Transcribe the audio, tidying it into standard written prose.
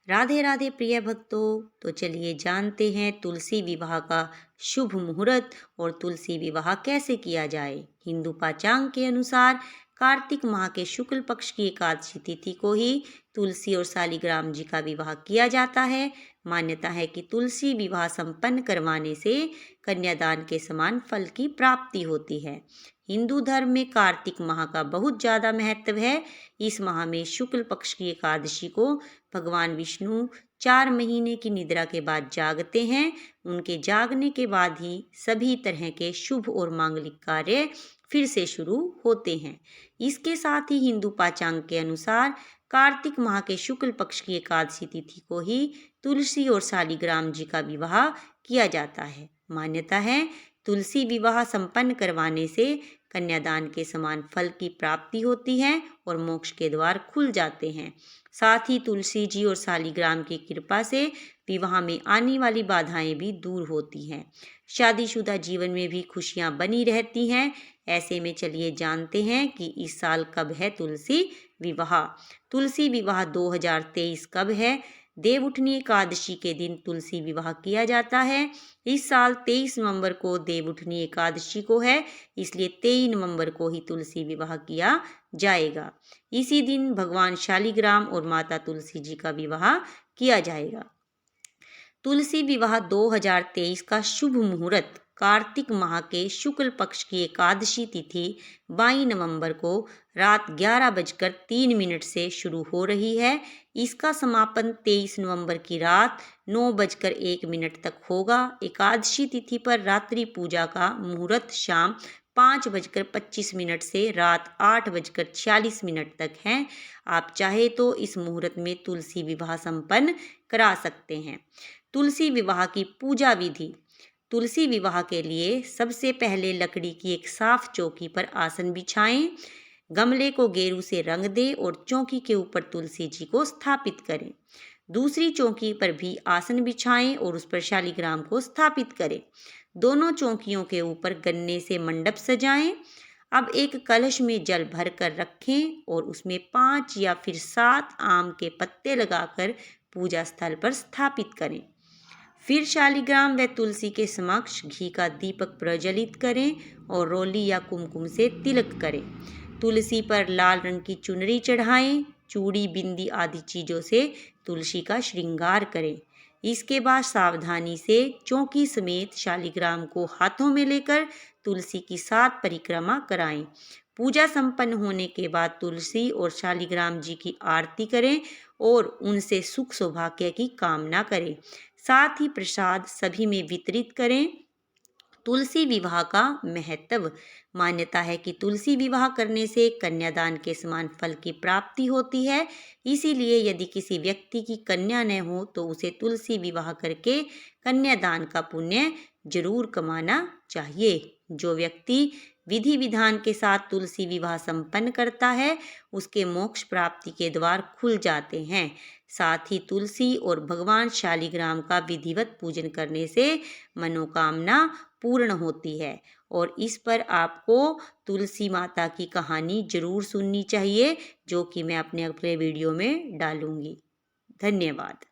राधे राधे प्रिय भक्तों। तो चलिए जानते हैं तुलसी विवाह का शुभ मुहूर्त और तुलसी विवाह कैसे किया जाए। हिंदू पांचांग के अनुसार कार्तिक माह के शुक्ल पक्ष की एकादशी तिथि को ही तुलसी और शालिग्राम जी का विवाह किया जाता है। मान्यता है कि तुलसी विवाह संपन्न करवाने से कन्यादान के समान फल की प्राप्ति होती है। हिंदू धर्म में कार्तिक माह का बहुत ज़्यादा महत्व है। इस माह में शुक्ल पक्ष की एकादशी को भगवान विष्णु 4 महीने की निद्रा के बाद जागते हैं। उनके जागने के बाद ही सभी तरह के शुभ और मांगलिक कार्य फिर से शुरू होते हैं। इसके साथ ही हिंदू पांचांग के अनुसार कार्तिक माह के शुक्ल पक्ष की एकादशी तिथि को ही तुलसी और शालिग्राम जी का विवाह किया जाता है। मान्यता है तुलसी विवाह संपन्न करवाने से कन्यादान के समान फल की प्राप्ति होती है और मोक्ष के द्वार खुल जाते हैं। साथ ही तुलसी जी और शालिग्राम की कृपा से विवाह में आने वाली बाधाएं भी दूर होती हैं। शादीशुदा जीवन में भी खुशियां बनी रहती हैं। ऐसे में चलिए जानते हैं कि इस साल कब है तुलसी विवाह। तुलसी विवाह 2023 कब है। देवउठनी एकादशी के दिन तुलसी विवाह किया जाता है। इस साल 23 नवंबर को देवउठनी एकादशी को है, इसलिए 23 नवंबर को ही तुलसी विवाह किया जाएगा। इसी दिन भगवान शालिग्राम और माता तुलसी जी का विवाह किया जाएगा। तुलसी विवाह 2023 का शुभ मुहूर्त कार्तिक माह के शुक्ल पक्ष की एकादशी तिथि 22 नवंबर को रात 11:03 से शुरू हो रही है। इसका समापन 23 नवंबर की रात 9:01 तक होगा। एकादशी तिथि पर रात्रि पूजा का मुहूर्त शाम 5:25 से रात 8:46 तक है। आप चाहे तो इस मुहूर्त में तुलसी विवाह संपन्न करा सकते हैं। तुलसी विवाह की पूजा विधि। तुलसी विवाह के लिए सबसे पहले लकड़ी की एक साफ चौकी पर आसन बिछाएं। गमले को गेरू से रंग दें और चौकी के ऊपर तुलसी जी को स्थापित करें। दूसरी चौकी पर भी आसन बिछाएं और उस पर शालिग्राम को स्थापित करें। दोनों चौकियों के ऊपर गन्ने से मंडप सजाएं। अब एक कलश में जल भर कर रखें और उसमें 5 या फिर 7 आम के पत्ते लगाकर पूजा स्थल पर स्थापित करें। फिर शालिग्राम व तुलसी के समक्ष घी का दीपक प्रज्वलित करें और रोली या कुमकुम से तिलक करें। तुलसी पर लाल रंग की चुनरी चढ़ाएं। चूड़ी, बिंदी आदि चीज़ों से तुलसी का श्रृंगार करें। इसके बाद सावधानी से चौकी समेत शालिग्राम को हाथों में लेकर तुलसी की 7 परिक्रमा कराएं। पूजा संपन्न होने के बाद तुलसी और शालिग्राम जी की आरती करें और उनसे सुख सौभाग्य की कामना करें। साथ ही प्रसाद सभी में वितरित करें। तुलसी विवाह का महत्व। मान्यता है कि तुलसी विवाह करने से कन्यादान के समान फल की प्राप्ति होती है। इसीलिए यदि किसी व्यक्ति की कन्या न हो तो उसे तुलसी विवाह करके कन्यादान का पुण्य जरूर कमाना चाहिए। जो व्यक्ति विधि विधान के साथ तुलसी विवाह संपन्न करता है उसके मोक्ष प्राप्ति के द्वार खुल जाते हैं। साथ ही तुलसी और भगवान शालिग्राम का विधिवत पूजन करने से मनोकामना पूर्ण होती है। और इस पर आपको तुलसी माता की कहानी जरूर सुननी चाहिए, जो कि मैं अपने अगले वीडियो में डालूंगी। धन्यवाद।